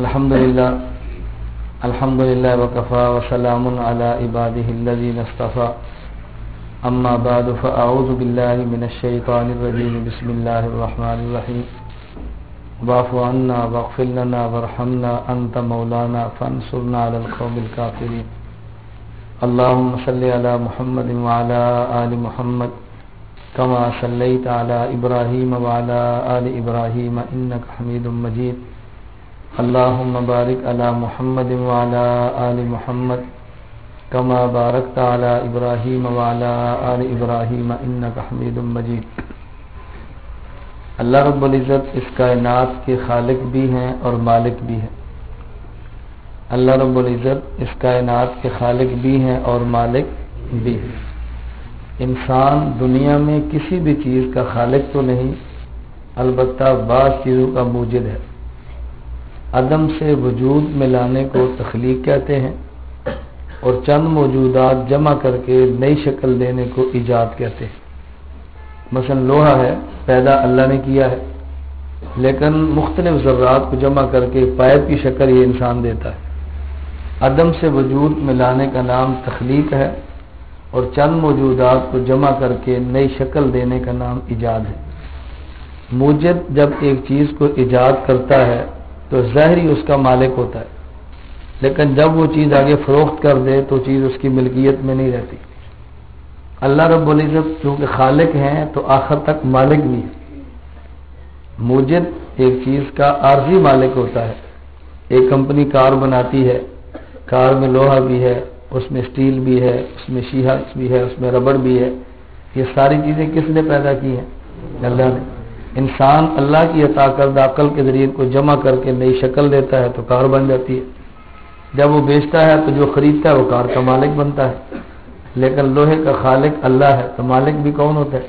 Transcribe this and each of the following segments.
الحمد لله وكفى وسلام على عباده الذين اصطفى أما بعد فأعوذ بالله من الشيطان الرجيم بسم الله الرحمن الرحيم واعف عنا واغفر لنا وارحمنا أنت مولانا فانصرنا على القوم الكافرين اللهم صل على محمد وعلى آل محمد كما صليت على إبراهيم وعلى آل إبراهيم إنك حميد مجيد اللهم بارك على محمد وعلى آل محمد كما باركت على إبراهيم وعلى آل إبراهيم إنك حميد مجيد۔ اللہ رب العزت اس کائنات کے خالق بھی ہیں اور مالک بھی ہیں۔ اللہ رب العزت اس کائنات کے خالق بھی ہیں اور مالک بھی ہیں۔ انسان دنیا میں کسی بھی چیز کا خالق تو نہیں، البتہ بعض چیزوں کا موجد ہے۔ عدم سے وجود میں لانے کو تخلیق کہتے ہیں اور چند موجودات جمع کر کے نئی شکل دینے کو ایجاد کہتے ہیں۔ مثلا لوہا ہے، پیدا اللہ نے کیا ہے، لیکن مختلف ذرات کو جمع کر کے پائپ کی شکل یہ انسان دیتا ہے۔ عدم سے وجود میں لانے کا نام تخلیق ہے اور چند موجودات کو جمع کر کے نئی شکل دینے کا نام ایجاد ہے۔ موجد جب ایک چیز کو ایجاد کرتا ہے تو ظاہری اس کا مالک ہوتا ہے، لیکن جب وہ چیز آگے فروخت کر دے تو چیز اس کی ملکیت میں نہیں رہتی۔ اللہ رب العزت چونکہ خالق ہیں تو آخر تک مالک بھی ہے۔ موجد ایک چیز کا عارضی مالک ہوتا ہے۔ ایک کمپنی کار بناتی ہے، کار میں لوہا بھی ہے، اس میں سٹیل بھی ہے، اس میں شیشہ بھی ہے، اس میں ربڑ بھی ہے۔ یہ ساری چیزیں کس نے پیدا کی ہیں؟ اللہ نے۔ انسان اللہ کی عطا کردہ عقل کے ذریعے کو جمع کر کے نئی شکل دیتا ہے تو کار بن جاتی ہے۔ جب وہ بیچتا ہے تو جو خریدتا ہے وہ کار کا مالک بنتا ہے، لیکن لوہے کا خالق اللہ ہے تو مالک بھی کون ہوتا ہے؟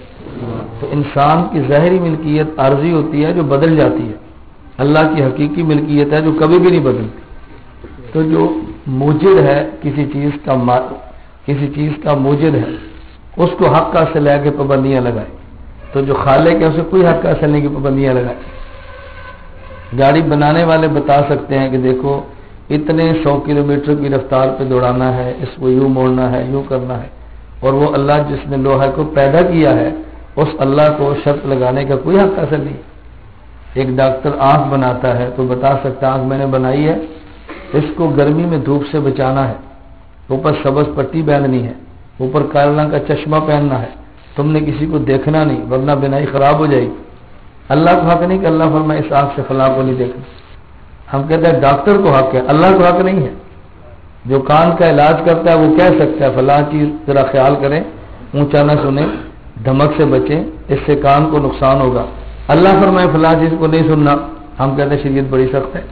تو انسان کی ظاہری ملکیت عارضی ہوتی ہے جو بدل جاتی ہے، اللہ کی حقیقی ملکیت ہے جو کبھی بھی نہیں بدلتی۔ تو جو موجد ہے کسی چیز کا موجد ہے، اس کو حق حاصل لے کے پابندیاں لگائے، تو جو خالق ہے اسے کوئی حق حاصل نہیں کی پابندیاں لگائے۔ گاڑی بنانے والے بتا سکتے ہیں کہ دیکھو اتنے 100 کلومیٹر کی رفتار پہ دوڑانا ہے، اس کو یوں موڑنا ہے، یوں کرنا ہے، اور وہ اللہ جس نے لوہے کو پیدا کیا ہے اس اللہ کو شرط لگانے کا کوئی حق حاصل نہیں۔ ایک ڈاکٹر آنکھ بناتا ہے تو بتا سکتا آنکھ میں نے بنائی ہے، اس کو گرمی میں دھوپ سے بچانا ہے، اوپر سبز پٹی پہننی ہے، اوپر کالے رنگ کا چشمہ پہننا ہے، تم نے کسی کو دیکھنا نہیں ورنہ بینائی خراب ہو جائے گی۔ اللہ کو حق نہیں کہ اللہ فرمائے اس آنکھ سے فلاں کو نہیں دیکھنا۔ ہم کہتے ہیں ڈاکٹر کو حق ہے، اللہ کو حق نہیں ہے۔ جو کان کا علاج کرتا ہے وہ کہہ سکتا ہے فلاں چیز ذرا خیال کریں، اونچا نہ سنیں، دھمک سے بچیں، اس سے کان کو نقصان ہوگا۔ اللہ فرمائے فلاں چیز کو نہیں سننا، ہم کہتے ہیں شریعت بڑی سخت ہے۔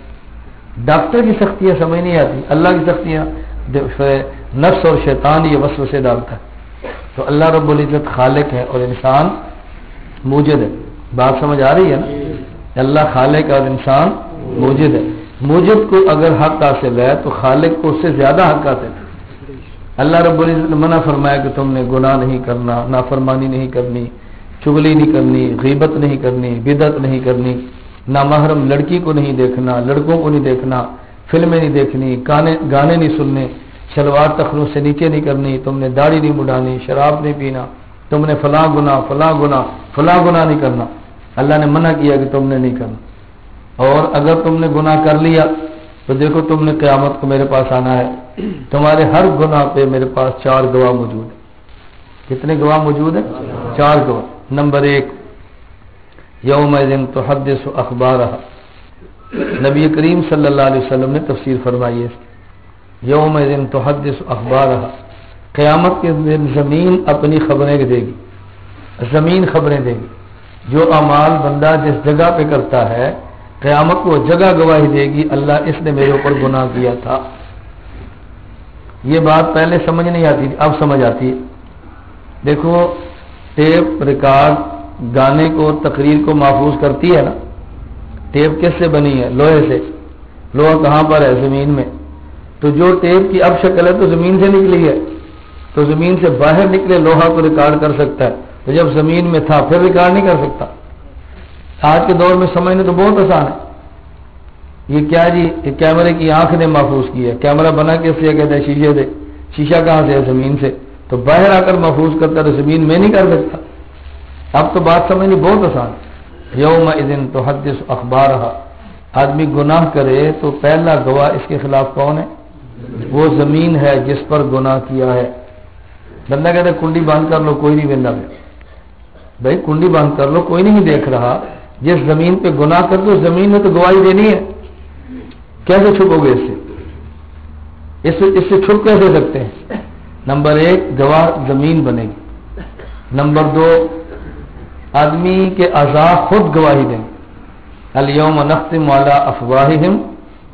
ڈاکٹر کی سختیاں سمجھ نہیں آتی، اللہ کی سختیاں نفس اور شیطان یہ وسوسے ڈالتا ہے۔ تو اللہ رب العزت خالق ہے اور انسان موجد ہے۔ بات سمجھ آ رہی ہے نا؟ اللہ خالق اور انسان موجد ہے۔ موجد کو اگر حق حاصل ہے تو خالق کو اس سے زیادہ حق حاصل ہے۔ اللہ رب العزت نے منع فرمایا کہ تم نے گناہ نہیں کرنا، نافرمانی نہیں کرنی، چغلی نہیں کرنی، غیبت نہیں کرنی، بدعت نہیں کرنی، نامحرم لڑکی کو نہیں دیکھنا، لڑکوں کو نہیں دیکھنا، فلمیں نہیں دیکھنی، گانے نہیں سننے، شلوار تخنوں سے نیچے نہیں کرنی، تم نے داڑھی نہیں مڈانی، شراب نہیں پینا، تم نے فلاں گناہ نہیں کرنا۔ اللہ نے منع کیا کہ تم نے نہیں کرنا۔ اور اگر تم نے گناہ کر لیا تو دیکھو تم نے قیامت کو میرے پاس آنا ہے، تمہارے ہر گناہ پہ میرے پاس 4 گواہ موجود ہیں۔ کتنے گواہ موجود ہیں؟ 4 گواہ۔ نمبر 1، یومئذ تحدث اخبارها، نبی کریم صلی اللہ علیہ وسلم نے تفسیر فرمائی ہے یومئذ تحدث اخبارها، قیامت کے دن زمین اپنی خبریں دے گی، زمین خبریں دے گی۔ جو اعمال بندہ جس جگہ پہ کرتا ہے قیامت کو جگہ گواہی دے گی، اللہ اس نے میرے اوپر گناہ کیا تھا۔ یہ بات پہلے سمجھ نہیں آتی تھی، اب سمجھ آتی ہے۔ دیکھو ٹیپ ریکارڈ گانے کو، تقریر کو محفوظ کرتی ہے نا۔ ٹیپ کس سے بنی ہے؟ لوہے سے۔ لوہا کہاں پر ہے؟ زمین میں۔ تو جو ٹیپ کی اب شکل ہے تو زمین سے نکلی ہے، تو زمین سے باہر نکلے لوہا کو ریکارڈ کر سکتا ہے، تو جب زمین میں تھا پھر ریکارڈ نہیں کر سکتا۔ آج کے دور میں سمجھنا تو بہت آسان ہے۔ یہ کیا جی؟ یہ کیمرے کی آنکھ نے محفوظ کی ہے. کیمرہ بنا کے سے کہتے ہیں شیشے سے. شیشہ کہاں سے ہے؟ زمین سے. تو باہر آ کر محفوظ کرتا تو زمین میں نہیں کر سکتا. اب تو بات سمجھنی بہت آسان. یومئذ تحدث اخبارہا. آدمی گناہ کرے تو پہلا گواہ اس کے خلاف کون ہے؟ وہ زمین ہے جس پر گناہ کیا ہے. بندہ کہتا ہے کنڈی بند کر لو، کوئی نہیں بندہ میں. بھائی کنڈی بند کر لو، کوئی نہیں دیکھ رہا. جس زمین پہ گناہ کر دو زمین میں تو گواہی دینی ہے. کیسے چھپو گے اس سے چھپ کیسے سکتے ہیں؟ نمبر 1 گواہ زمین بنے گی. نمبر 2 آدمی کے اعضاء خود گواہی دیں گے. الیوم نختم علی افواہہم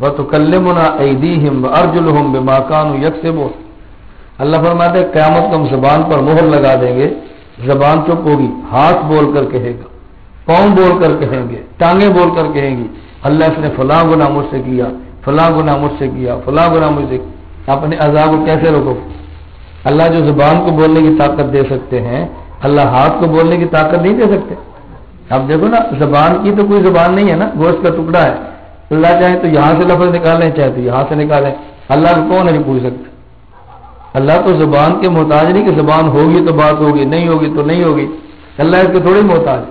وتکلمنا ایدیہم وارجلہم بما کانوا یکسبون. اللہ فرماتے ہیں قیامت کو ہم زبان پر مہر لگا دیں گے. زبان چپ ہوگی، ہاتھ بول کر کہے گا، پاؤں بول کر کہیں گے، ٹانگیں بول کر کہیں گی اللہ اس نے فلاں گناہ مجھ سے کیا، فلاں گناہ مجھ سے کیا، فلاں گناہ مجھ سے کیا. اپنے اعضاء کو کیسے روکو؟ اللہ جو زبان کو بولنے کی طاقت دے سکتے ہیں اللہ ہاتھ کو بولنے کی طاقت نہیں دے سکتے. اب دیکھو نا زبان کی تو کوئی زبان نہیں ہے نا، گوشت کا ٹکڑا ہے. اللہ چاہے تو یہاں سے لفظ نکالیں چاہے تو یہاں سے نکالیں. اللہ کو کون نہیں پوچھ سکتا. اللہ تو زبان کے محتاج نہیں کہ زبان ہوگی تو بات ہوگی، نہیں ہوگی تو نہیں ہوگی. اللہ اس کے تھوڑی محتاج.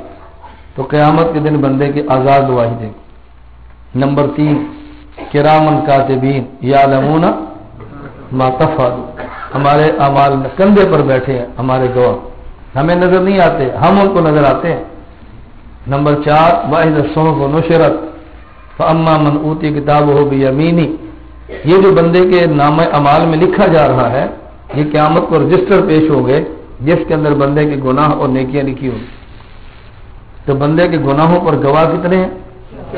تو قیامت کے دن بندے کے آزاد گواہی دیں گے. نمبر 3 کرامن کاتبین یعلمون ما تفعلون. ہمارے اعمال کندھے پر بیٹھے ہیں ہمارے گواہ، ہمیں نظر نہیں آتے، ہم ان کو نظر آتے ہیں. نمبر 4 وَإِذَا الصُّحُفُ نُشِرَتْ فَأَمَّا مَنْ أُوتِيَ كِتَابَهُ بِيَمِينِهِ. یہ جو بندے کے نامہ اعمال میں لکھا جا رہا ہے یہ قیامت کو رجسٹر پیش ہو گئے جس کے اندر بندے کے گناہ اور نیکیاں لکھی ہوں. تو بندے کے گناہوں پر گواہ کتنے ہیں؟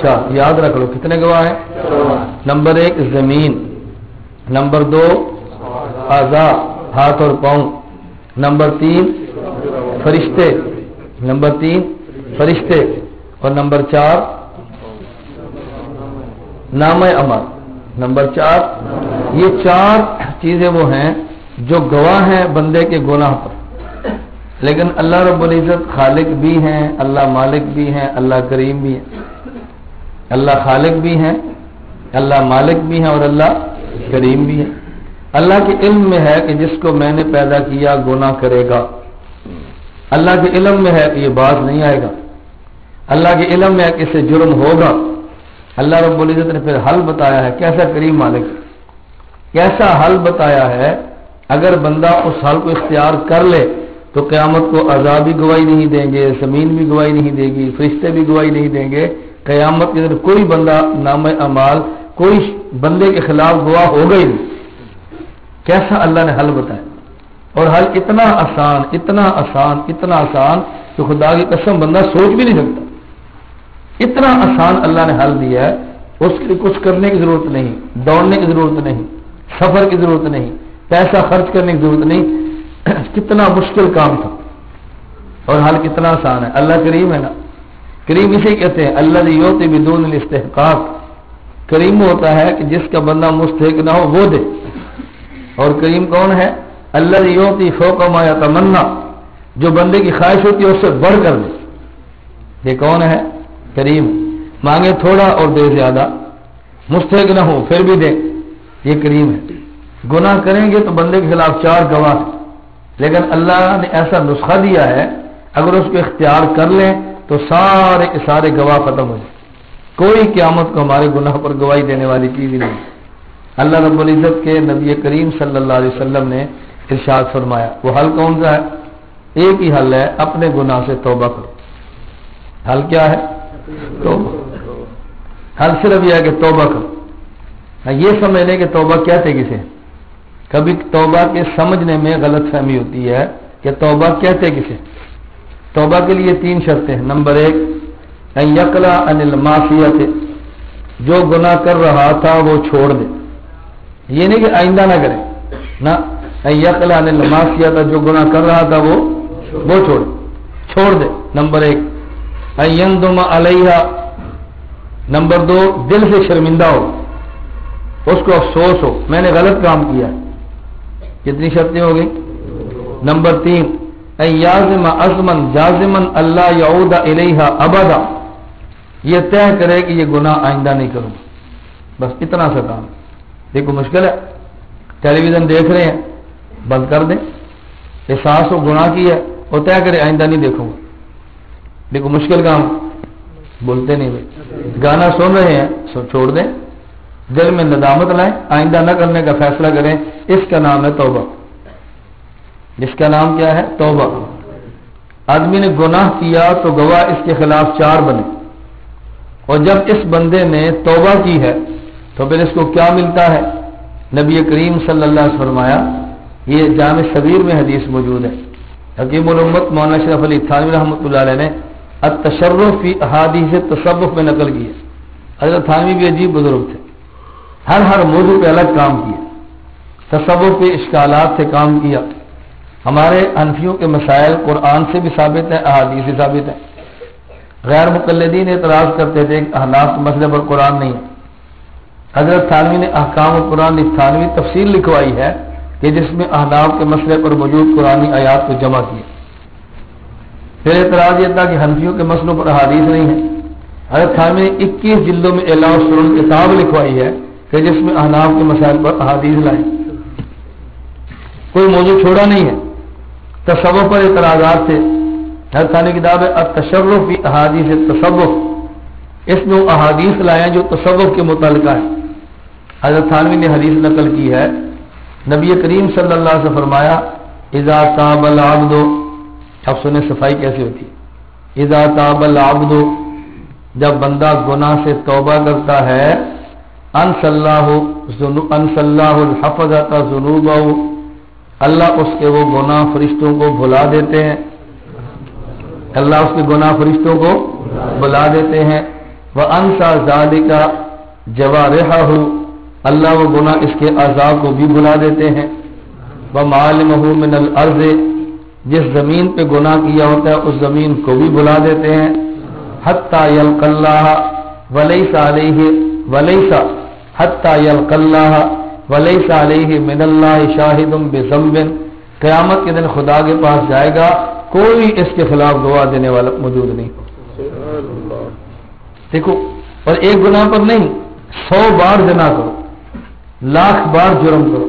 4. یاد رکھ لو کتنے گواہ ہیں؟ نمبر 1 زمین. نمبر 2 اعضاء ہاتھ اور پاؤں. نمبر 3 فرشتے. نمبر 3 فرشتے. اور نمبر 4 نامہ عمل. نمبر 4 یہ 4 چیزیں وہ ہیں جو گواہ ہیں بندے کے گناہ پر. لیکن اللہ رب العزت خالق بھی ہیں، اللہ مالک بھی ہیں، اللہ کریم بھی ہیں. اللہ خالق بھی ہیں، اللہ مالک بھی ہیں اور اللہ کریم بھی ہے. اللہ کے علم میں ہے کہ جس کو میں نے پیدا کیا گناہ کرے گا. اللہ کے علم میں ہے کہ یہ باز نہیں آئے گا. اللہ کے علم میں ہے کہ اس سے جرم ہوگا. اللہ رب العزت نے پھر حل بتایا ہے. کیسا کریم مالک، کیسا حل بتایا ہے. اگر بندہ اس حل کو اختیار کر لے تو قیامت کو عذاب بھی گواہی نہیں دیں گے، زمین بھی گواہی نہیں دے گی، فرشتے بھی گواہی نہیں دیں گے. قیامت کے دن کوئی بندہ نام اعمال کوئی بندے کے خلاف گواہ ہوگا ہی نہیں. کیسا اللہ نے حل بتایا. اور حل اتنا آسان اتنا آسان اتنا آسان کہ خدا کی قسم بندہ سوچ بھی نہیں سکتا. اتنا آسان اللہ نے حل دیا ہے. اس کے لیے کچھ کرنے کی ضرورت نہیں، دوڑنے کی ضرورت نہیں، سفر کی ضرورت نہیں، پیسہ خرچ کرنے کی ضرورت نہیں. کتنا مشکل کام تھا اور حل کتنا آسان ہے. اللہ کریم ہے نا. کریم اسے کہتے ہیں اللہ یوتی بدون الاستحقاق. کریم ہوتا ہے کہ جس کا بندہ مستحق نہ ہو وہ دے. اور کریم کون ہے؟ اللہ یوتی فوق ما یتمنا. جو بندے کی خواہش ہوتی ہے اس سے بڑھ کر دے. یہ کون ہے؟ کریم. مانگے تھوڑا اور دے زیادہ، مستحق نہ ہو پھر بھی دے. یہ کریم ہے. گناہ کریں گے تو بندے کے خلاف 4 گواہ ہیں. لیکن اللہ نے ایسا نسخہ دیا ہے اگر اس کو اختیار کر لیں تو سارے کے سارے گواہ ختم ہو جائیں. کوئی قیامت کو ہمارے گناہ پر گواہی دینے والی چیز ہی نہیں. اللہ رب العزت کے نبی کریم صلی اللہ علیہ وسلم نے ارشاد فرمایا. وہ حل کون سا ہے؟ ایک ہی حل ہے، اپنے گناہ سے توبہ کرو. حل کیا ہے؟ توبہ. حل صرف یہ ہے کہ توبہ کرو. یہ سمجھ لیں کہ توبہ کہتے کسے. کبھی توبہ کے سمجھنے میں غلط فہمی ہوتی ہے کہ توبہ کہتے کسے. توبہ کے لیے 3 شرطیں ہیں. نمبر 1 ان یقلع عن المعصیت. جو گناہ کر رہا تھا وہ چھوڑ دے. یہ نہیں کہ آئندہ نہ کرے نا. ان یقلع عن المعصیت جو گناہ کر رہا تھا وہ چھوڑ دے. نمبر 1 ان یندم علیہا. نمبر 2 دل سے شرمندہ ہو، اس کو افسوس ہو میں نے غلط کام کیا. کتنی شرطیں ہو گئی؟ نمبر 3 ان یعزم عزما جازما اللہ یعود الیہا ابدا. یہ طے کرے کہ یہ گناہ آئندہ نہیں کروں. بس اتنا سا کام. دیکھو مشکل ہے. ٹیلی ویژن دیکھ رہے ہیں, بند کر دیں. احساس ہو گناہ کی ہے اور طے کرے آئندہ نہیں دیکھوں گا. دیکھو مشکل کام, بولتے نہیں بھائی. گانا سن رہے ہیں چھوڑ دیں, دل میں ندامت لائیں, آئندہ نہ کرنے کا فیصلہ کریں. اس کا نام ہے توبہ. اس کا نام کیا ہے؟ توبہ. آدمی نے گناہ کیا تو گواہ اس کے خلاف 4 بنے, اور جب اس بندے نے توبہ کی ہے تو پھر اس کو کیا ملتا ہے؟ نبی کریم صلی اللہ علیہ وسلم فرمایا, یہ جامع صغیر میں حدیث موجود ہے. حکیم الامت مولانا اشرف علی تھانوی رحمۃ اللہ علیہ نے التشرف فی احادیث تصوف میں نقل کی ہے. حضرت تھانوی بھی عجیب بزرگ تھے, ہر موضوع پہ الگ کام کیا, تصوف کے اشکالات سے کام کیا. ہمارے حنفیوں کے مسائل قرآن سے بھی ثابت ہیں, احادیث سے ثابت ہیں. غیر مقلدین اعتراض کرتے تھے کہ احناف کے مسئلے پر قرآن نہیں ہے. حضرت تھانوی نے احکام القرآن تھانوی تفسیر لکھوائی ہے کہ جس میں احناف کے مسئلے پر موجود قرآنی آیات کو جمع کیے. پھر اعتراض یہ تھا کہ حنفیوں کے مسئلوں پر احادیث نہیں ہے. حضرت تھانوی نے 21 جلدوں میں اعلاء السنن کتاب لکھوائی ہے کہ جس میں احناف کے مسائل پر احادیث لائیں. کوئی موضوع چھوڑا نہیں ہے. تصوف پر اعتراضات تھے. حضرت تھانوی کتاب ہے التشرف فی احادیث تصوف, اس میں وہ احادیث لائے جو تصوف کے متعلقہ ہے. حضرت تھانوی نے حدیث نقل کی ہے, نبی کریم صلی اللہ علیہ وسلم فرمایا اذا تاب العبد, اب سنیں صفائی کیسی ہوتی ہے. اذا تاب العبد, جب بندہ گناہ سے توبہ کرتا ہے, انسى الله الحفظة ذنوبه, اللہ اس کے وہ گناہ فرشتوں کو بھلا دیتے ہیں. اللہ اس کے گناہ فرشتوں کو بھلا دیتے ہیں. وَأَنْسَى ذَلِكَ جَوَارِحَهُ, اللہ وہ گناہ اس کے اعضاء کو بھی بھلا دیتے ہیں. وَمَعَالِمَهُ مِنَ الْأَرْضِ, جس زمین پہ گناہ کیا ہوتا ہے اس زمین کو بھی بھلا دیتے ہیں. حَتَّى يَلْقَى اللَّهَ وَلَيْسَ عَلَيْهِ حَتَّى يَلْقَى اللَّهَ وَلَيْسَ عَلَيْهِ مِنَ اللَّهِ شَاهِدٌ بِذَنبٍ, قیامت کے دن خدا کے پاس جائے گا, کوئی اس کے خلاف گواہ دینے والا موجود نہیں. دیکھو, اور ایک گناہ پر نہیں, 100 بار زنا کرو, 1,00,000 بار جرم کرو,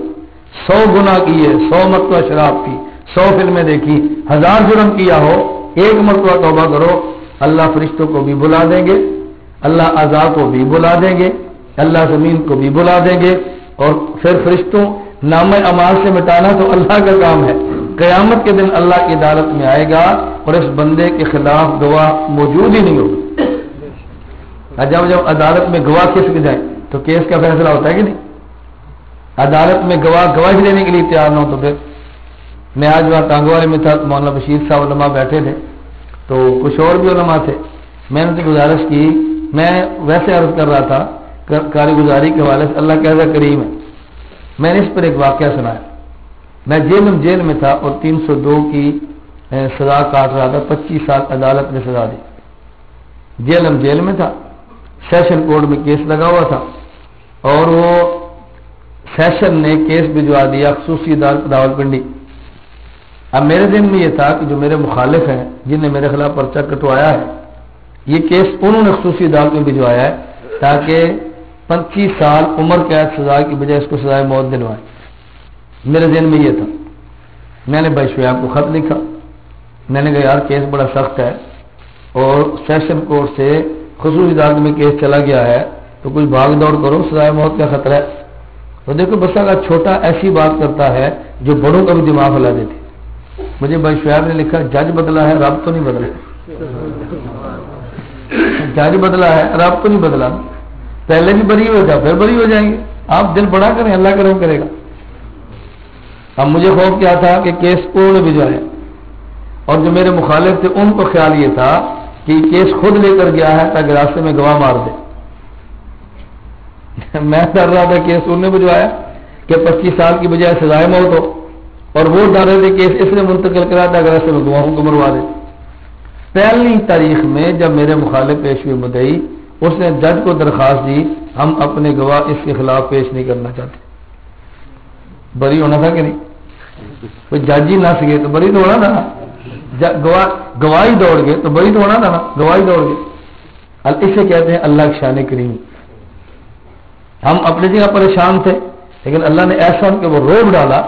100 گناہ کیے, 100 مرتبہ شراب پی, 100 فلمیں دیکھی, 1000 جرم کیا ہو, ایک مرتبہ توبہ کرو, اللہ فرشتوں کو بھی بلا دیں گے, اللہ اعضاء کو بھی بلا دیں گے, اللہ زمین کو بھی بلا دیں گے. اور پھر فرشتوں نامہ اعمال سے مٹانا تو اللہ کا کام ہے. قیامت کے دن اللہ کی عدالت میں آئے گا اور اس بندے کے خلاف گواہ موجود ہی نہیں ہوگا. جب عدالت میں گواہ کس کے جائیں تو کیس کا فیصلہ ہوتا ہے کہ نہیں. عدالت میں گواہی دینے کے لیے تیار نہ ہو تو پھر. میں آج وہاں ٹانگوالے میں تھا, مولانا بشیر صاحب علماء بیٹھے تھے, تو کچھ اور بھی علماء تھے. میں نے ان سے گزارش کی, میں ویسے عرض کر رہا تھا کارگزاری کے حوالے سے, اللہ کیسا کریم ہے. میں نے اس پر ایک واقعہ سنایا. میں جیل میں تھا اور 302 کی سزا کاٹ رہا تھا, 25 سال عدالت نے سزا دی. جیل میں تھا, سیشن کورٹ میں کیس لگا ہوا تھا, اور وہ سیشن نے کیس بھجوا دیا خصوصی عدالت راولپنڈی. اب میرے ذہن میں یہ تھا کہ جو میرے مخالف ہیں جن نے میرے خلاف پرچہ کٹوایا ہے, یہ کیس انہوں نے خصوصی عدالت میں بھجوایا ہے تاکہ 25 سال عمر قید سزا کی بجائے اس کو سزائے موت دلوائے. میرے ذہن میں یہ تھا. میں نے بھائی شعیب کو خط لکھا, میں نے کہا یار کیس بڑا سخت ہے اور سیشن کورٹ سے خصوصی عدالت میں کیس چلا گیا ہے, تو کچھ بھاگ دوڑ کرو, سزائے موت کا خطرہ ہے. تو دیکھو بسا کا چھوٹا ایسی بات کرتا ہے جو بڑوں کا بھی دماغ ہلا دیتی. مجھے بھائی شعیب نے لکھا جج بدلا ہے, رب تو نہیں بدلا. جج بدلا ہے, رب تو نہیں بدلا. پہلے بھی بری ہو جا, پھر بری ہو جائیں گے. آپ دل بڑا کریں, اللہ کرم کرے گا. اب مجھے خوف کیا تھا کہ کیس انہوں نے بھجوایا, اور جو میرے مخالف تھے ان کو خیال یہ تھا کہ کیس خود لے کر گیا ہے تاکہ راستے میں گواہ مار دے. میں ڈر رہا تھا کیس انہوں نے بھجوایا کہ 25 سال کی بجائے سزائے موت ہو, اور وہ ڈر رہے تھے کیس اس نے منتقل کرا تھا کہ راستے میں گواہوں کو مروا دے. پہلی تاریخ میں جب میرے مخالف پیش ہوئے مدعی, اس نے جج کو درخواست دی ہم اپنے گواہ اس کے خلاف پیش نہیں کرنا چاہتے. بری ہونا تھا کہ نہیں. کوئی جج ہی نہ سکے تو بری تو ہونا تھا نا. گواہی دوڑ گئے تو بری تو ہونا تھا نا, گواہی دوڑ گئے. اسے کہتے ہیں اللہ کی شان کریم. ہم اپنی جگہ پریشان تھے، لیکن اللہ نے ایسا ان کے وہ روب ڈالا،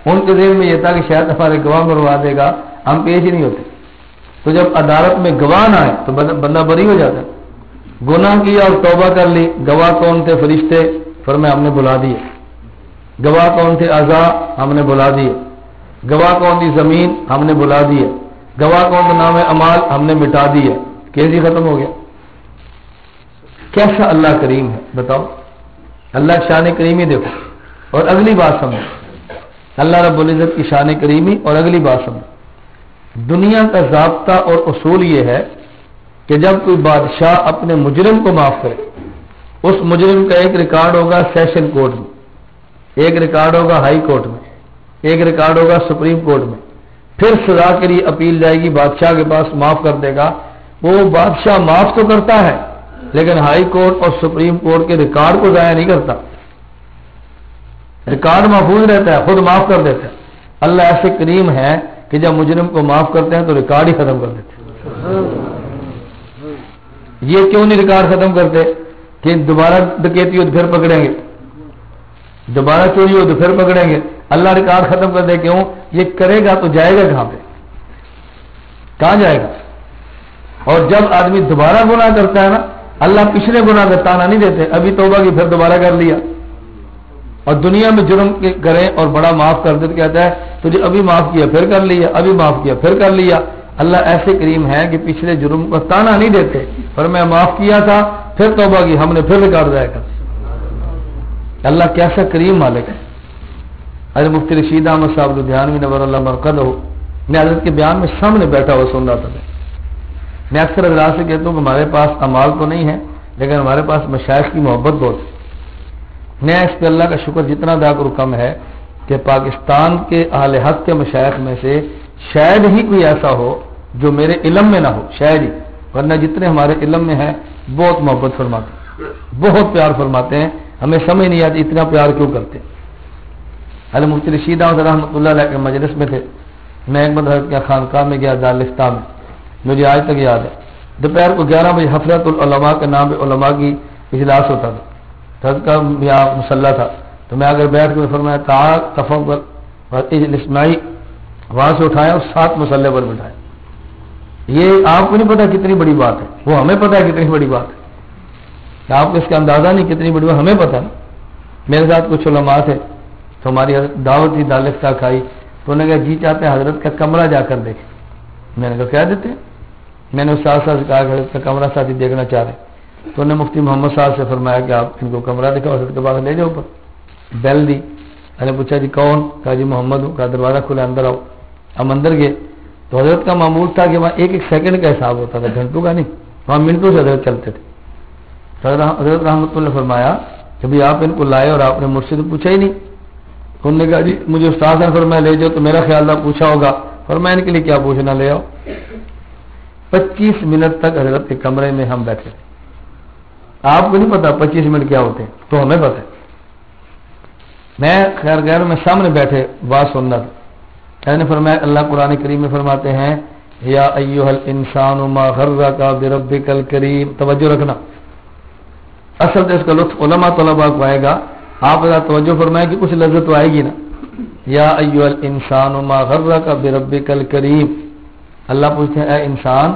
ان کے ذہن میں یہ تھا کہ شاید ہمارے گواہ مروا دے گا، ہم پیش ہی نہیں ہوتے۔ تو جب عدالت میں گواہ نہ آئے تو بندہ بری ہو جاتا ہے۔ گناہ کیا اور توبہ کر لی، گواہ کون تھے؟ فرشتے، فرمایا ہم نے بلا دیے۔ گواہ کون تھے؟ اعضاء، ہم نے بلا دیے۔ گواہ کون تھی؟ زمین، ہم نے بلا دیے۔ گواہ کون تھا؟ نام اعمال، ہم نے مٹا دیے۔ کیس ہی ختم ہو گیا۔ کیسا اللہ کریم ہے بتاؤ، اللہ شان کریمی دیکھو۔ اور اگلی بات سمجھو، اللہ رب العزت کی شان کریمی اور اگلی بات سمجھو۔ دنیا کا ضابطہ اور اصول یہ ہے کہ جب کوئی بادشاہ اپنے مجرم کو معاف کرے، اس مجرم کا ایک ریکارڈ ہوگا سیشن کورٹ میں، ایک ریکارڈ ہوگا ہائی کورٹ میں، ایک ریکارڈ ہوگا سپریم کورٹ میں، پھر سزا کے لیے اپیل جائے گی بادشاہ کے پاس، معاف کر دے گا۔ وہ بادشاہ معاف تو کرتا ہے لیکن ہائی کورٹ اور سپریم کورٹ کے ریکارڈ کو ضائع نہیں کرتا، ریکارڈ محفوظ رہتا ہے، خود معاف کر دیتا ہے۔ اللہ ایسے کریم ہے کہ جب مجرم کو معاف کرتے ہیں تو ریکارڈ ہی ختم کر دیتے ہیں۔ یہ کیوں نہیں ریکارڈ ختم کرتے کہ دوبارہ ڈکیتی ہو تو پھر پکڑیں گے، دوبارہ چوری ہو تو پھر پکڑیں گے؟ اللہ ریکارڈ ختم کر دے، کیوں؟ یہ کرے گا تو جائے گا کہاں پہ؟ کہاں جائے گا؟ اور جب آدمی دوبارہ گناہ کرتا ہے نا، اللہ پچھلے گناہ کا تانا نہیں دیتے، ابھی توبہ کی پھر دوبارہ کر لیا۔ اور دنیا میں جرم کریں اور بڑا معاف کر دیتے، کہتا ہے تجھے ابھی معاف کیا پھر کر لیا، ابھی معاف کیا پھر کر لیا۔ اللہ ایسے کریم ہے کہ پچھلے جرم کا تانا نہیں دیتے، پر میں معاف کیا تھا پھر توبہ کی، ہم نے پھر ریکارڈ ضائع کر۔ اللہ کیسا کریم مالک ہے۔ حضرت مفتی رشید احمد صاحب لدھیانوی نور اللہ مرقدہ، میں حضرت کے بیان میں سامنے بیٹھا ہوا سن رہا تھا۔ میں اکثر حضرات سے کہتا ہوں کہ ہمارے پاس اعمال تو نہیں ہے لیکن ہمارے پاس مشائخ کی محبت بہت ہے۔ میں اس پہ اللہ کا شکر جتنا ادا کروں کم ہے کہ پاکستان کے اہل حق کے مشائخ میں سے شاید ہی کوئی ایسا ہو جو میرے علم میں نہ ہو، شاید ہی، ورنہ جتنے ہمارے علم میں ہیں بہت محبت فرماتے ہیں، بہت پیار فرماتے ہیں، ہمیں سمجھ نہیں آتی اتنا پیار کیوں کرتے ہیں۔ حضرت مفتی رشید احمد رحمۃ اللہ علیہ کے مجلس میں تھے، میں ایک حضرت کے خانقاہ میں گیا دارالفتاح میں، مجھے آج تک یاد ہے، دوپہر کو 11 بجے حفرت العلماء کے نام پہ علماء کی اجلاس ہوتا تھا، حضرت کا یہاں مسلح تھا، تو میں اگر بیٹھ کے فرمایا تعال تفضل اسماعی، وہاں سے اٹھایا اور 7 مسلح پر بٹھایا۔ یہ آپ کو نہیں پتا کتنی بڑی بات ہے، وہ ہمیں پتا ہے کتنی بڑی بات ہے، آپ کو اس کا اندازہ نہیں کتنی بڑی بات، ہمیں پتا نا۔ میرے ساتھ کچھ علماء تھے تو ہماری دعوت تھی دارالفتاح کھائی، تو انہوں نے کہا جی چاہتے ہیں حضرت کا کمرہ جا کر دیکھیں۔ میں نے کہا کہہ دیتے ہیں۔ میں نے استاد صاحب سے کہا کہ حضرت کا کمرہ ساتھی دیکھنا چاہ رہے ہیں، تو انہوں نے مفتی محمد صاحب سے فرمایا کہ آپ ان کو کمرہ دکھاؤ، حضرت کے پاس لے جاؤ اوپر۔ بیل دی، میں نے پوچھا جی کون؟ کہا جی محمد ہوں۔ کہا دروازہ کھلا اندر آؤ۔ ہم اندر گئے تو حضرت کا معمول تھا کہ وہاں ایک ایک سیکنڈ کا حساب ہوتا تھا، گھنٹوں کا نہیں، وہاں منٹوں سے حضرت چلتے تھے۔ حضرت رحمۃ اللہ نے فرمایا کہ بھائی آپ ان کو لائے اور آپ نے مجھ سے تو پوچھا ہی نہیں۔ انہوں نے کہا جی مجھے استاد نے فرمایا لے جاؤ، تو میرا خیال تھا پوچھا ہوگا، فرمایا ان کے لیے کیا پوچھنا، لے آؤ۔ 25 منٹ تک حضرت کے کمرے میں ہم بیٹھے۔ آپ کو نہیں پتا 25 منٹ کیا ہوتے ہیں، تو ہمیں پتا ہے۔ میں خیر غیر میں سامنے بیٹھے بات سننا تھا۔ نے فرمایا اللہ قرآن کریم میں فرماتے ہیں یا ایھا الانسان ما غرک بربک الکریم۔ توجہ رکھنا، اصل تو اس کا لطف علماء طلباء کو آئے گا، آپ ذرا توجہ فرمائیں کہ کچھ لذت تو آئے گی نا۔ یا ایھا الانسان ما غرک بربک الکریم، اللہ پوچھتے ہیں اے انسان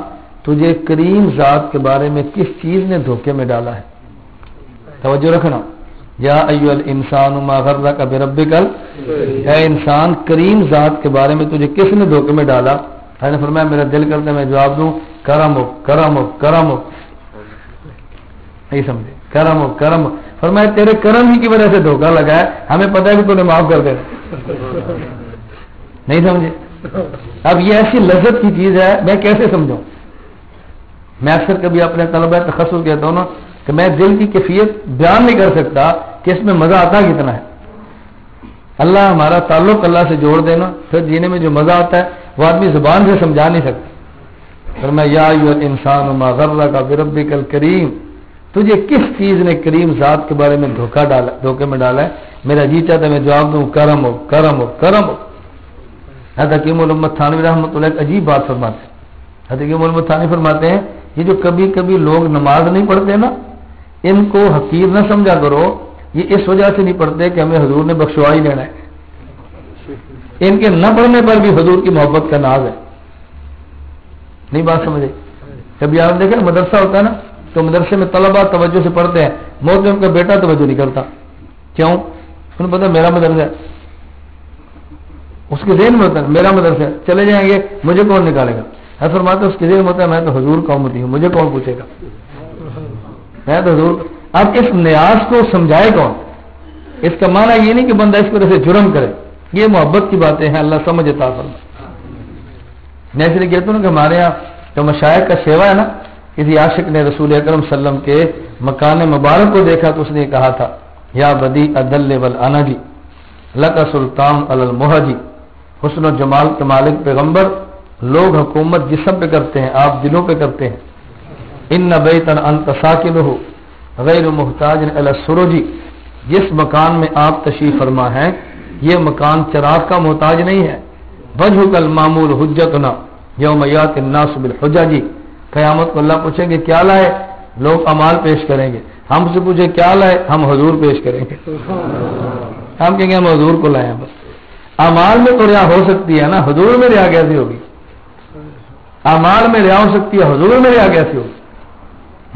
تجھے کریم ذات کے بارے میں کس چیز نے دھوکے میں ڈالا ہے؟ توجہ رکھنا، یا ایھا الانسان ما غرک بربک، اے انسان کریم ذات کے بارے میں تجھے کس نے دھوکے میں ڈالا؟ میں نے فرمایا میرا دل کرتا ہے میں جواب دوں کرم ہو کرم ہو کرم ہو، نہیں سمجھے؟ کرم ہو کرم ہو، فرمایا تیرے کرم ہی کی وجہ سے دھوکہ لگا ہے، ہمیں پتہ ہے کہ تو نے معاف کر دے، نہیں سمجھے؟ اب یہ ایسی لذت کی چیز ہے میں کیسے سمجھوں؟ میں اکثر کبھی اپنے طلبہ تخصص کہتا ہوں نا کہ میں دل کی کیفیت بیان نہیں کر سکتا کہ اس میں مزہ آتا کتنا ہے۔ اللہ ہمارا تعلق اللہ سے جوڑ دینا، پھر جینے میں جو مزہ آتا ہے وہ آدمی زبان سے سمجھا نہیں سکتا۔ فرمایا یا ایھا الانسان ما غرک بربک الکریم، تجھے کس چیز نے کریم ذات کے بارے میں دھوکے میں ڈالا ہے؟ میرا جی چاہتا ہے میں جواب دوں کرم ہو کرم ہو کرم ہو۔ حضرت حکیم الامت تھانوی رحمۃ اللہ ایک عجیب بات فرماتے ہیں۔ حضرت حکیم الامت تھانوی فرماتے ہیں یہ جو کبھی کبھی لوگ نماز نہیں پڑھتے نا، ان کو حقیر نہ سمجھا کرو، یہ اس وجہ سے نہیں پڑھتے کہ ہمیں حضور نے بخشوا ہی لینا ہے، ان کے نہ پڑھنے پر بھی حضور کی محبت کا ناز ہے. نہیں بات سمجھے؟ کبھی آپ دیکھیں مدرسہ ہوتا ہے نا، تو مدرسے میں طلبہ توجہ سے پڑھتے ہیں، محترم کا بیٹا توجہ نہیں کرتا. کیوں؟ انہیں پتا میرا مدرسہ ہے، اس کے ذہن میں ہوتا ہے میرا مدرسہ ہے، چلے جائیں گے مجھے کون نکالے گا. ہے فرماتے اس کے ذہن میں ہوتا ہے میں تو حضور کا امتی ہوں، مجھے کون پوچھے گا، میں تو حضور. اب اس نیاز کو سمجھائے کون؟ اس کا معنی یہ نہیں کہ بندہ اس وجہ سے جرم کرے، یہ محبت کی باتیں ہیں، اللہ سمجھتا فرمائے. میں اس لیے کہتا ہوں کہ ہمارے یہاں جو مشائخ کا سیوا ہے نا، کسی عاشق نے رسول اکرم صلی اللہ علیہ وسلم کے مکان مبارک کو دیکھا تو اس نے کہا تھا یا بدی ادل والانا جی لکا سلطان علی المہجی، حسن و جمال کے مالک پیغمبر، لوگ حکومت جسم پہ کرتے ہیں، آپ دلوں پہ کرتے ہیں. ان بیتن انت ساکنہ غیر محتاج الی السروج، جس مکان میں آپ تشریف فرما ہیں یہ مکان چراغ کا محتاج نہیں ہے. وجہک المامول حجتنا یوم یات الناس بالحجج، قیامت کو اللہ پوچھیں گے کیا لائے، لوگ اعمال پیش کریں گے. ہم سے پوچھے کیا لائے، ہم حضور پیش کریں گے. ہم کہیں گے ہم حضور کو لائے ہیں. بس اعمال میں تو ریا ہو سکتی ہے نا، حضور میں ریا کیسی ہوگی؟ اعمال میں ریا ہو سکتی ہے، حضور میں ریا کیسی ہوگی؟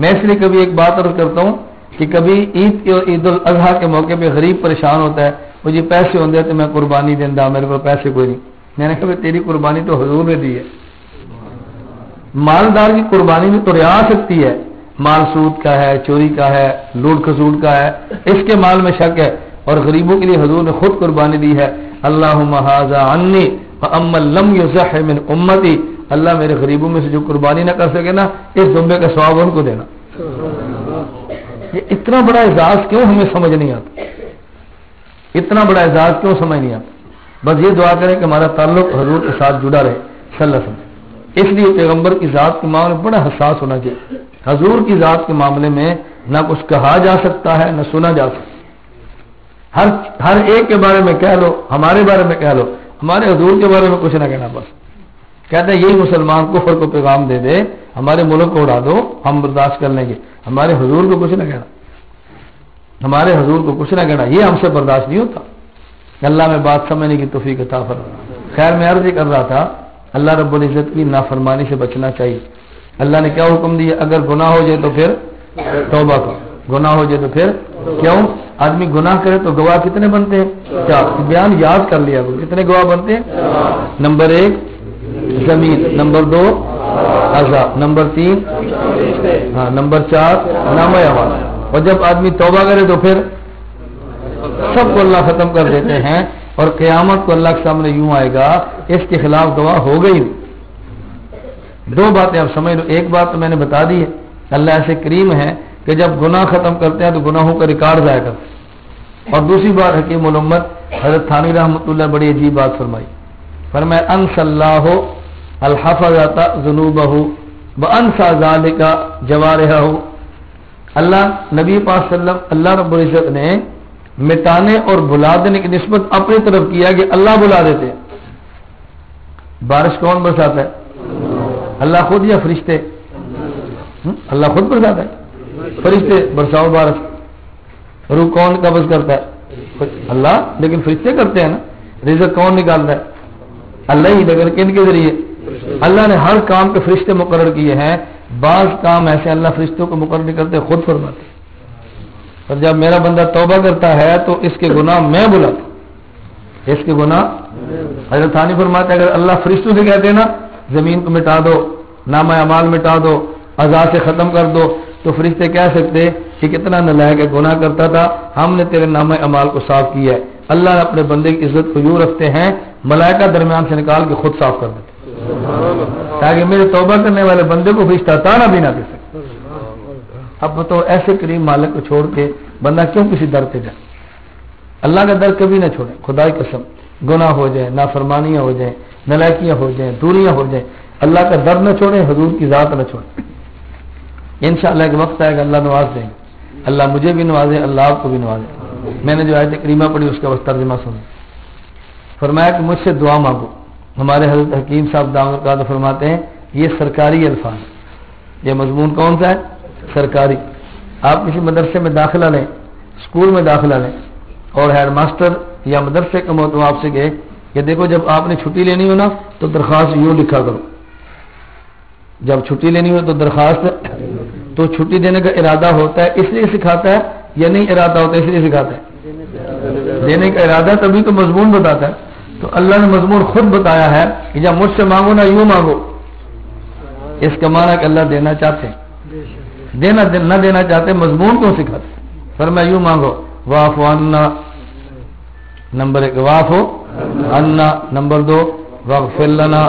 میں اس لیے کبھی ایک بات عرض کرتا ہوں کہ کبھی عید الاضحیٰ کے موقع پہ غریب پریشان ہوتا ہے، مجھے پیسے ہوتے تو میں قربانی دینا، میرے کو پیسے کوئی نہیں. میں نے کہا تیری قربانی تو حضور نے دی ہے. مالدار کی قربانی میں تو ریا آ سکتی ہے، مال سود کا ہے، چوری کا ہے، لوٹ کھسوٹ کا ہے، اس کے مال میں شک ہے. اور غریبوں کے لیے حضور نے خود قربانی دی ہے. اللہم ھذا عنی فاما لم یصح من امتی، اللہ میرے غریبوں میں سے جو قربانی نہ کر سکے نا، اس ذمے کا ثواب ان کو دینا. یہ اتنا بڑا اعزاز کیوں ہمیں سمجھ نہیں آتا؟ اتنا بڑا اعزاز کیوں سمجھ نہیں آتا؟ بس یہ دعا کریں کہ ہمارا تعلق حضور کے ساتھ جڑا رہے صلی اللہ علیہ وسلم. اس لیے پیغمبر کی ذات کے معاملے میں بڑا حساس ہونا چاہیے. حضور کی ذات کے معاملے میں نہ کچھ کہا جا سکتا ہے نہ سنا جا سکتا. ہر ایک کے بارے میں کہہ لو، ہمارے بارے میں کہہ لو، ہمارے حضور کے بارے میں کچھ نہ کہنا. بس کہتے ہیں یہی مسلمان کفر کو پیغام دے دے، ہمارے ملک کو اڑا دو، ہم برداشت کر لیں گے. ہمارے حضور کو کچھ نہ کہنا، ہمارے حضور کو کچھ نہ کہنا، یہ ہم سے برداشت نہیں ہوتا. اللہ میں بات سمجھنے کی توفیق عطا فرمائے. خیر میں عرض کر رہا تھا اللہ رب العزت کی نافرمانی سے بچنا چاہیے. اللہ نے کیا حکم دیا؟ اگر گناہ ہو جائے تو پھر توبہ کرو، گناہ ہو جائے تو پھر کیوں؟ آدمی گناہ کرے تو گواہ کتنے بنتے ہیں؟ چار. بیان یاد کر لیا کرو، کتنے گواہ بنتے ہیں؟ نمبر 1 زمین، نمبر 2 عذاب، نمبر 3 نمبر 4 نامہ اعمال. اور جب آدمی توبہ کرے تو پھر سب کو اللہ ختم کر دیتے ہیں، اور قیامت کو اللہ کے سامنے یوں آئے گا اس کے خلاف گواہ ہو گئی. 2 باتیں آپ سمجھ لو. ایک بات تو میں نے بتا دی ہے، اللہ ایسے کریم ہے کہ جب گناہ ختم کرتے ہیں تو گناہوں کا ریکارڈ ضائع کرتے ہیں. اور دوسری بات حکیم الامت حضرت تھانوی رحمۃ اللہ بڑی عجیب بات فرمائی. فرمایا انس اللہ الحفظۃ ذنوبہ وانسى ذلك جوارحہ. اللہ نبی پاک صلی اللہ اللہ رب العزت نے مٹانے اور بھلا دینے کی نسبت اپنی طرف کیا کہ اللہ بلا دیتے ہیں. بارش کون برساتا ہے؟ اللہ خود یا فرشتے؟ اللہ خود برساتا ہے. فرشتے برساؤ بارش. روح کون قبض کرتا ہے؟ اللہ. لیکن فرشتے کرتے ہیں نا. رزق کون نکالتا ہے؟ اللہ ہی. لیکن کن کے ذریعے؟ اللہ نے ہر کام کے فرشتے مقرر کیے ہیں. بعض کام ایسے اللہ فرشتوں کو مقرر نہیں کرتے، خود فرماتے. اور جب میرا بندہ توبہ کرتا ہے تو اس کے گناہ میں بلاتا ہوں، اس کے گناہ. حضرت ثانی فرماتے ہیں اگر اللہ فرشتوں سے کہتے نا زمین کو مٹا دو، نامہ اعمال مٹا دو، عذاب سے ختم کر دو، تو فرشتے کہہ سکتے کہ کتنا نالائق ہے، گناہ کرتا تھا، ہم نے تیرے نامہ اعمال کو صاف کیا ہے. اللہ نے اپنے بندے کی عزت کو یوں رکھتے ہیں ملائکہ درمیان سے نکال کے خود صاف کر دیتے تاکہ میرے توبہ کرنے والے بندے کو فرشتہ تانا بھی نہ دے سکے. اب بتاؤ ایسے کریم مالک کو چھوڑ کے بندہ کیوں کسی در پہ جائے؟ اللہ کا در کبھی نہ چھوڑے. خدا کی قسم گناہ ہو جائیں، نافرمانیاں ہو جائیں، نلائکیاں ہو جائیں، دوریاں ہو جائیں، اللہ کا در نہ چھوڑیں، حضور کی ذات نہ چھوڑیں. انشاءاللہ ایک وقت آئے گا اللہ نواز دیں گے. اللہ مجھے بھی نوازے، اللہ آپ کو بھی نوازے. میں نے جو آیت کریمہ پڑھی اس کا بس ترجمہ سنا. فرمایا کہ مجھ سے دعا مانگو. ہمارے حضرت حکیم صاحب دامت القادر فرماتے ہیں یہ سرکاری الفاظ. یہ مضمون کون سا ہے؟ سرکاری. آپ کسی مدرسے میں داخلہ لیں، اسکول میں داخلہ لیں اور ہیڈ ماسٹر یا مدرسے کے محترم آپ سے کہے کہ دیکھو جب آپ نے چھٹی لینی ہو نا تو درخواست یوں لکھا کرو. جب چھٹی لینی ہو تو درخواست، تو چھٹی دینے کا ارادہ ہوتا ہے اس لیے سکھاتا ہے یا نہیں ارادہ ہوتا ہے اس لیے سکھاتا ہے؟ دینے کا ارادہ تبھی تو مضمون بتاتا ہے. تو اللہ نے مضمون خود بتایا ہے کہ جب مجھ سے مانگو نا یوں مانگو. اس کا معنی کہ اللہ دینا چاہتے ہیں، نہ دینا چاہتے مضمون کیوں سکھاتے؟ فرمایا یوں مانگو واعف عنا، نمبر 1 واعف عنا، نمبر 2 واغفر لنا،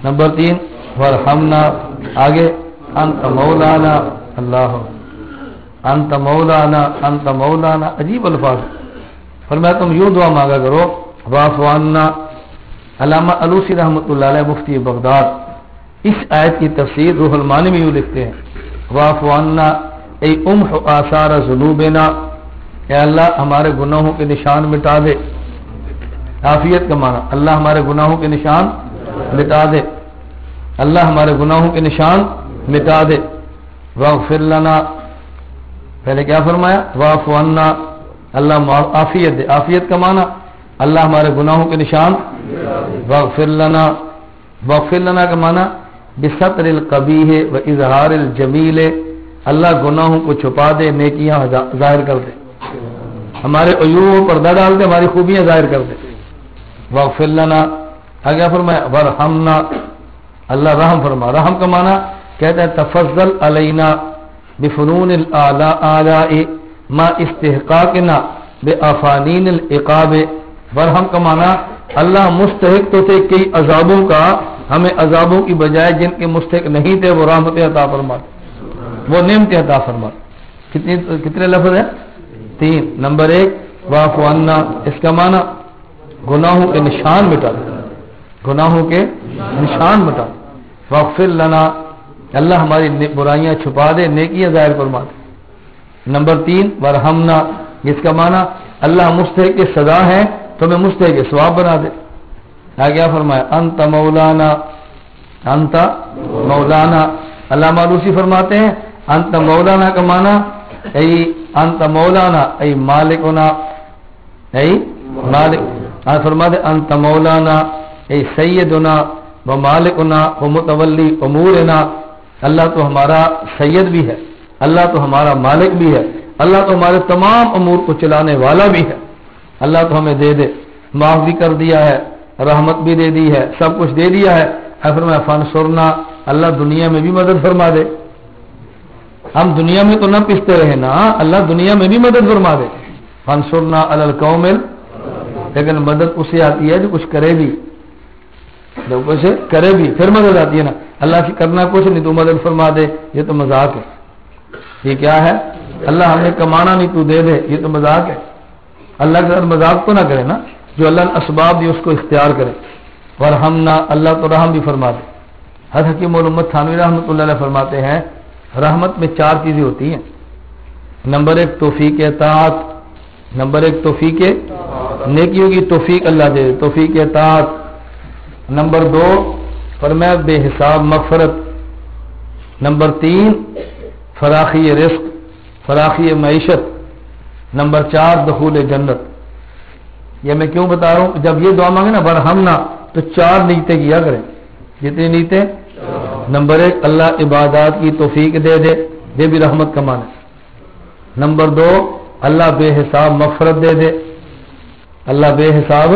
نمبر 3 وارحمنا، آگے انت مولانا، اللہ انت مولانا انت مولانا، عجیب الفاظ. فرمایا تم یوں دعا مانگا کرو واعف عنا. علامہ علوسی رحمۃ اللہ علیہ مفتی بغداد اس آیت کی تفسیر روح المعانی میں یوں لکھتے ہیں واعف عنا ای امح آثار ذنوبنا، اے اللہ ہمارے گناہوں کے نشان مٹا دے. عافیت کا معنی اللہ ہمارے گناہوں کے نشان مٹا دے، اللہ ہمارے گناہوں کے نشان مٹا دے. واغفر لنا، پہلے کیا فرمایا؟ واعف عنا، اللہ عافیت دے. عافیت کا معنی اللہ ہمارے گناہوں کے نشان. واغفر لنا، واغفر لنا کا معنی بستر القبیح و اظہار الجمیل، اللہ گناہوں کو چھپا دے نیکیاں ظاہر کر دے، ہمارے عیوب پر پردہ ڈال دے، ہماری خوبیاں ظاہر کر دے. واغفر لنا، آگے فرمایا ورحمنا، اللہ رحم فرما. رحم کا معنی کہتا ہے تفضل علینا بفنون الاعلاء ما استحقاقنا بافانین العقاب. ورحم کا معنی اللہ مستحق تو تھے کئی عذابوں کا، ہمیں عذابوں کی بجائے جن کے مستحق نہیں تھے وہ رحمت عطا فرما، وہ نعمت عطا فرما. کتنے لفظ ہیں؟ 3. نمبر 1 واعف عنا، اس کا معنی گناہوں کے نشان مٹا دے، گناہوں کے نشان مٹا دے. واغفر لنا، اللہ ہماری برائیاں چھپا دے نیکیاں ظاہر فرما دے. نمبر 3 ورحمنا، جس کا معنی اللہ مستحق کے سزا ہے تو میں مستحق کے ثواب بنا دے. آگے فرمایا انت مولانا، انت مولانا. علامہ علوسی فرماتے ہیں انت مولانا کا معنی ای انت مولانا ای مالکنا، ای مالک. فرماتے انت مولانا ای سیدنا و مالکنا و متولی امورنا، اللہ تو ہمارا سید بھی ہے، اللہ تو ہمارا مالک بھی ہے، اللہ تو ہمارے تمام امور کو چلانے والا بھی ہے. اللہ تو ہمیں دے دے، معاف بھی کر دیا ہے، رحمت بھی دے دی ہے، سب کچھ دے دیا ہے. فرمایا فانصرنا، اللہ دنیا میں بھی مدد فرما دے. ہم دنیا میں تو نہ پستے رہے نا، اللہ دنیا میں بھی مدد فرما دے. فانصرنا علی القوم، لیکن مدد اسے آتی ہے جو کچھ کرے بھی، جو کچھ کرے بھی پھر مدد آتی ہے نا. اللہ کی کرنا کچھ نہیں تو مدد فرما دے، یہ تو مذاق ہے. یہ کیا ہے؟ اللہ ہمیں کمانا نہیں تو دے دے، یہ تو مذاق ہے. اللہ کے ساتھ مذاق تو نہ کرے نا، جو اللہ نے اسباب دی اس کو اختیار کرے. ورحمنا، اللہ تو رحم بھی فرما دے. حضرت حکیم الامت تھانوی رحمۃ اللہ علیہ فرماتے ہیں رحمت میں 4 چیزیں ہوتی ہیں. نمبر 1 توفیق اطاعت، نمبر 1 توفیق نیکیوں کی توفیق اللہ دے، توفیق اطاعت. نمبر 2 فرمایا بے حساب مغفرت. نمبر 3 فراخی رزق، فراخی معیشت. نمبر 4 دخول جنت. یہ میں کیوں بتا رہا ہوں؟ جب یہ دعا مانگے نا ورحمنا تو 4 نیتیں کیا کریں. جتنی نیتیں؟ نمبر 1 اللہ عبادات کی توفیق دے دے، یہ بھی رحمت کا معنی. نمبر 2 اللہ بے حساب مغفرت دے دے، اللہ بے حساب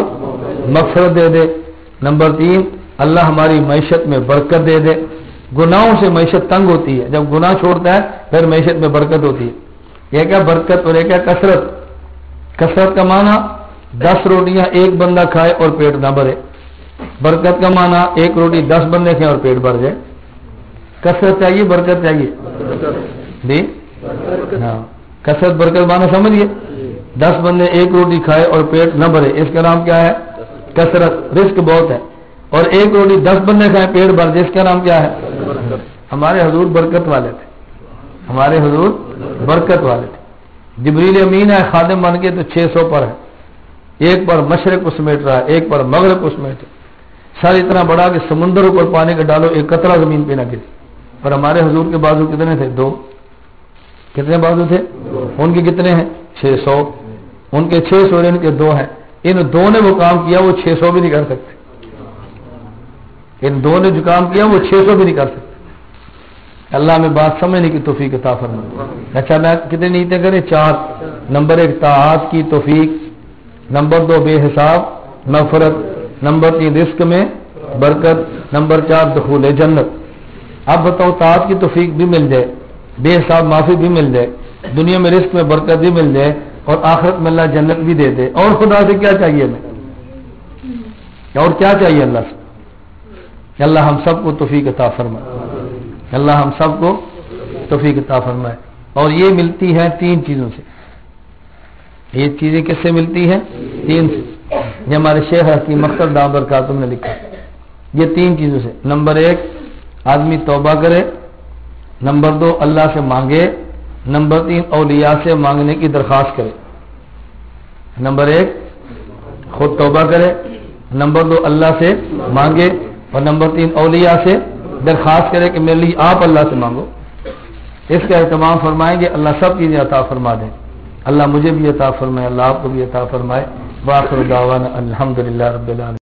مغفرت دے دے. نمبر 3 اللہ ہماری معیشت میں برکت دے دے. گناہوں سے معیشت تنگ ہوتی ہے، جب گناہ چھوڑتا ہے پھر معیشت میں برکت ہوتی ہے. یہ کیا برکت اور یہ کیا کثرت؟ کثرت کا معنی 10 روٹیاں ایک بندہ کھائے اور پیٹ نہ بھرے. برکت کا معنی 1 روٹی 10 بندے کھائیں اور پیٹ بھر جائے. کثرت چاہیے برکت چاہیے جی؟ ہاں، کثرت برکت معنی سمجھیے. 10 بندے 1 روٹی کھائے اور پیٹ نہ بھرے، اس کا نام کیا ہے؟ کثرت. رزق بہت ہے اور 1 روٹی 10 بندے کھائیں پیٹ بھر جائے، اس کا نام کیا ہے؟ ہمارے حضور برکت والے تھے، ہمارے حضور برکت والے تھے. جبریل امین ہے خادم بن کے تو 600 پر ہے، ایک پر مشرق کو سمیٹ رہا ہے، ایک پر مغرب کو سمیٹ. سر اتنا بڑا کہ سمندر اوپر پانی کا ڈالو 1 قطرہ زمین پہ نہ گرے. اور ہمارے حضور کے بازو کتنے تھے؟ 2. کتنے بازو تھے؟ ان کے کتنے ہیں؟ 600, ان کے 600 ان کے 2 ہیں. ان 2 نے وہ کام کیا وہ 600 بھی نہیں کر سکتے. ان 2 نے جو کام کیا وہ 600 بھی نہیں کر سکتے. اللہ میں بات سمجھنے کی توفیق عطا فرمائے. اچھا میں کتنے نیتیں کریں؟ 4. نمبر 1 طاعات کی توفیق، نمبر 2 بے حساب مغفرت، نمبر 3 رزق میں برکت، نمبر 4 دخول جنت. اب بتاؤ طاعت کی توفیق بھی مل جائے، بے حساب معافی بھی مل جائے، دنیا میں رزق میں برکت بھی مل جائے اور آخرت میں اللہ جنت بھی دے دے، اور خدا سے کیا چاہیے ہمیں؟ اور کیا چاہیے اللہ سے؟ اللہ ہم سب کو توفیق عطا فرمائے. اللہ ہم سب کو توفیق عطا فرمائے. اور یہ ملتی ہے 3 چیزوں سے. یہ چیزیں کس سے ملتی ہیں؟ 3 سے. یہ ہمارے شیخ حکیم مختار دام برکاتہم نے لکھا. یہ 3 چیزوں سے. نمبر 1 آدمی توبہ کرے، نمبر 2 اللہ سے مانگے، نمبر 3 اولیاء سے مانگنے کی درخواست کرے. نمبر 1 خود توبہ کرے، نمبر 2 اللہ سے مانگے، اور نمبر 3 اولیاء سے درخواست کرے کہ میرے لیے آپ اللہ سے مانگو. اس کا اہتمام فرمائیں گے. اللہ سب چیزیں عطا فرما دیں. اللہ مجھے بھی عطا فرمائے، اللہ آپ کو بھی عطا فرمائے. وآخر دعوانا الحمدللہ رب العالمین.